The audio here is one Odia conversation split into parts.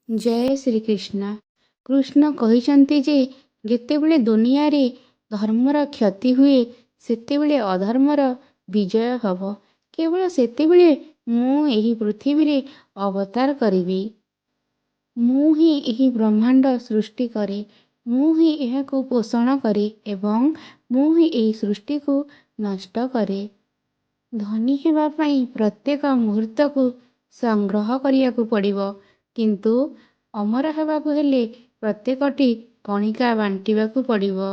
ଜୟ ଶ୍ରୀକୃଷ୍ଣ। କୃଷ୍ଣ କହିଛନ୍ତି ଯେ ଯେତେବେଳେ ଦୁନିଆରେ ଧର୍ମର କ୍ଷତି ହୁଏ ସେତେବେଳେ ଅଧର୍ମର ବିଜୟ ହେବ। କେବଳ ସେତେବେଳେ ମୁଁ ଏହି ପୃଥିବୀରେ ଅବତାର କରିବି। ମୁଁ ହିଁ ଏହି ବ୍ରହ୍ମାଣ୍ଡ ସୃଷ୍ଟି କରେ। ମୁଁ ହିଁ ଏହାକୁ ପୋଷଣ କରେ ଏବଂ ମୁଁ ହିଁ ଏହି ସୃଷ୍ଟିକୁ ନଷ୍ଟ କରେ। ଧନୀ ହେବା ପାଇଁ ପ୍ରତ୍ୟେକ ମୁହୂର୍ତ୍ତକୁ ସଂଗ୍ରହ କରିବାକୁ ପଡ଼ିବ, କିନ୍ତୁ ଅମର ହେବାକୁ ହେଲେ ପ୍ରତ୍ୟେକଟି କଣିକା ବାଣ୍ଟିବାକୁ ପଡ଼ିବ।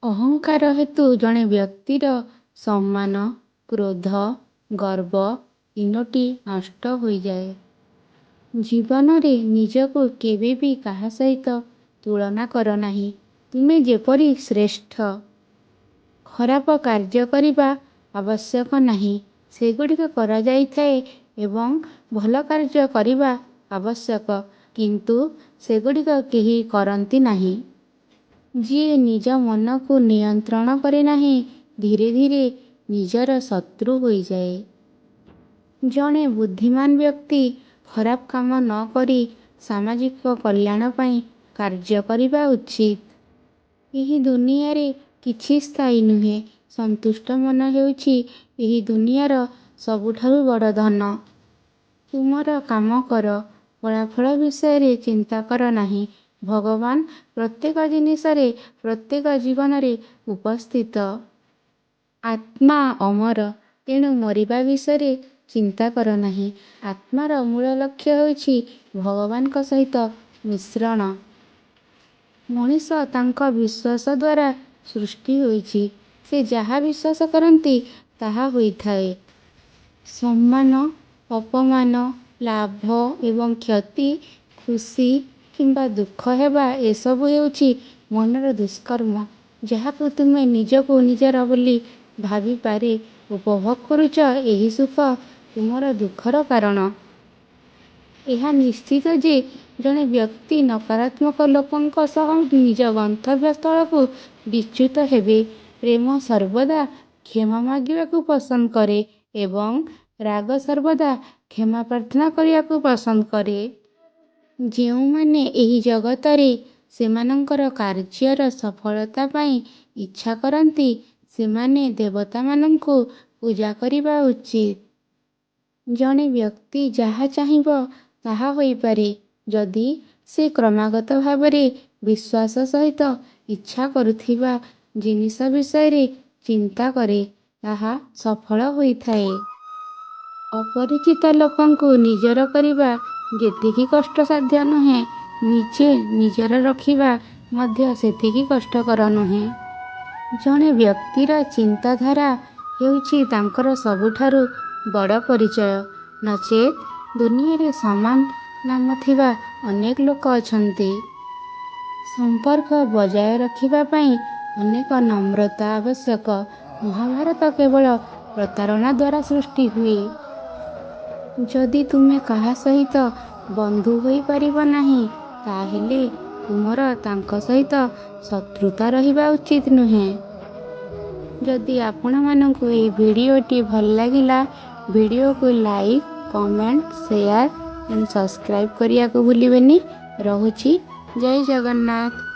ଅହଙ୍କାର ହେତୁ ଜଣେ ବ୍ୟକ୍ତିର ସମ୍ମାନ, କ୍ରୋଧ, ଗର୍ବ ତିନୋଟି ନଷ୍ଟ ହୋଇଯାଏ। ଜୀବନରେ ନିଜକୁ କେବେ ବି କାହା ସହିତ ତୁଳନା କର ନାହିଁ। ତୁମେ ଯେପରି ଶ୍ରେଷ୍ଠ। ଖରାପ କାର୍ଯ୍ୟ କରିବା ଆବଶ୍ୟକ ନାହିଁ, ସେଗୁଡ଼ିକ କରାଯାଇଥାଏ ଏବଂ ଭଲ କାର୍ଯ୍ୟ କରିବା ଆବଶ୍ୟକ, କିନ୍ତୁ ସେଗୁଡ଼ିକ କେହି କରନ୍ତି ନାହିଁ। ଯିଏ ନିଜ ମନକୁ ନିୟନ୍ତ୍ରଣ କରେ ନାହିଁ, ଧୀରେ ଧୀରେ ନିଜର ଶତ୍ରୁ ହୋଇଯାଏ। ଜଣେ ବୁଦ୍ଧିମାନ ବ୍ୟକ୍ତି ଖରାପ କାମ ନ କରି ସାମାଜିକ କଲ୍ୟାଣ ପାଇଁ କାର୍ଯ୍ୟ କରିବା ଉଚିତ। ଏହି ଦୁନିଆରେ କିଛି ସ୍ଥାୟୀ ନୁହେଁ। ସନ୍ତୁଷ୍ଟ ମନ ହେଉଛି ଏହି ଦୁନିଆର ସବୁଠାରୁ ବଡ଼ ଧନ। ତୁମର କାମ କର, ଫଳାଫଳ ବିଷୟରେ ଚିନ୍ତା କର ନାହିଁ। ଭଗବାନ ପ୍ରତ୍ୟେକ ଜିନିଷରେ, ପ୍ରତ୍ୟେକ ଜୀବନରେ ଉପସ୍ଥିତ। ଆତ୍ମା ଅମର, ତେଣୁ ମରିବା ବିଷୟରେ ଚିନ୍ତା କର ନାହିଁ। ଆତ୍ମାର ମୂଳ ଲକ୍ଷ୍ୟ ହେଉଛି ଭଗବାନଙ୍କ ସହିତ ମିଶ୍ରଣ। ମଣିଷ ତାଙ୍କ ବିଶ୍ୱାସ ଦ୍ୱାରା ସୃଷ୍ଟି ହୋଇଛି। ସେ ଯାହା ବିଶ୍ୱାସ କରନ୍ତି ତାହା ହୋଇଥାଏ। ସମ୍ମାନ, ଅପମାନ, ଲାଭ ଏବଂ କ୍ଷତି, ଖୁସି କିମ୍ବା ଦୁଃଖ ହେବା ଏସବୁ ହେଉଛି ମନର ଦୁଷ୍କର୍ମ। ଯାହାକୁ ତୁମେ ନିଜକୁ ନିଜର ବୋଲି ଭାବିପାରେ ଉପଭୋଗ କରୁଛ, ଏହି ସୁଖ ତୁମର ଦୁଃଖର କାରଣ। ଏହା ନିଶ୍ଚିତ ଯେ ଜଣେ ବ୍ୟକ୍ତି ନକାରାତ୍ମକ ଲୋକଙ୍କ ସହ ନିଜ ଗନ୍ତବ୍ୟସ୍ଥଳକୁ ବିଚ୍ୟୁତ ହେବେ। ପ୍ରେମ ସର୍ବଦା କ୍ଷମା ମାଗିବାକୁ ପସନ୍ଦ କରେ ଏବଂ ରାଗ ସର୍ବଦା କ୍ଷମା ପ୍ରାର୍ଥନା କରିବାକୁ ପସନ୍ଦ କରେ। ଯେଉଁମାନେ ଏହି ଜଗତରେ ସେମାନଙ୍କର କାର୍ଯ୍ୟର ସଫଳତା ପାଇଁ ଇଚ୍ଛା କରନ୍ତି, ସେମାନେ ଦେବତାମାନଙ୍କୁ ପୂଜା କରିବା ଉଚିତ। ଜଣେ ବ୍ୟକ୍ତି ଯାହା ଚାହିଁବ ତାହା ହୋଇପାରେ। ଯଦି ସେ କ୍ରମାଗତ ଭାବରେ ବିଶ୍ୱାସ ସହିତ ଇଚ୍ଛା କରୁଥିବା ଜିନିଷ ବିଷୟରେ ଚିନ୍ତା କରେ, ତାହା ସଫଳ ହୋଇଥାଏ। ଅପରିଚିତ ଲୋକଙ୍କୁ ନିଜର କରିବା ଯେତିକି କଷ୍ଟସାଧ୍ୟ ନୁହେଁ, ନିଜେ ନିଜର ରଖିବା ମଧ୍ୟ ସେତିକି କଷ୍ଟକର ନୁହେଁ। ଜଣେ ବ୍ୟକ୍ତିର ଚିନ୍ତାଧାରା ହେଉଛି ତାଙ୍କର ସବୁଠାରୁ ବଡ଼ ପରିଚୟ। ନଚେତ୍ ଦୁନିଆରେ ସମାନ ନାମ ଥିବା ଅନେକ ଲୋକ ଅଛନ୍ତି। ସମ୍ପର୍କ ବଜାୟ ରଖିବା ପାଇଁ ଅନେକ ନମ୍ରତା ଆବଶ୍ୟକ। ମହାଭାରତ କେବଳ ପ୍ରତାରଣା ଦ୍ୱାରା ସୃଷ୍ଟି ହୁଏ। ଯଦି ତୁମେ କାହା ସହିତ ବନ୍ଧୁ ହୋଇପାରିବ ନାହିଁ, ତାହେଲେ ତୁମର ତାଙ୍କ ସହିତ ଶତ୍ରୁତା ରହିବା ଉଚିତ ନୁହେଁ। ଯଦି ଆପଣମାନଙ୍କୁ ଏହି ଭିଡ଼ିଓଟି ଭଲ ଲାଗିଲା, ଭିଡ଼ିଓକୁ ଲାଇକ୍, କମେଣ୍ଟ, ସେୟାର ଏବଂ ସବସ୍କ୍ରାଇବ୍ କରିବାକୁ ଭୁଲିବେନି। ରହୁଛି। ଜୟ ଜଗନ୍ନାଥ।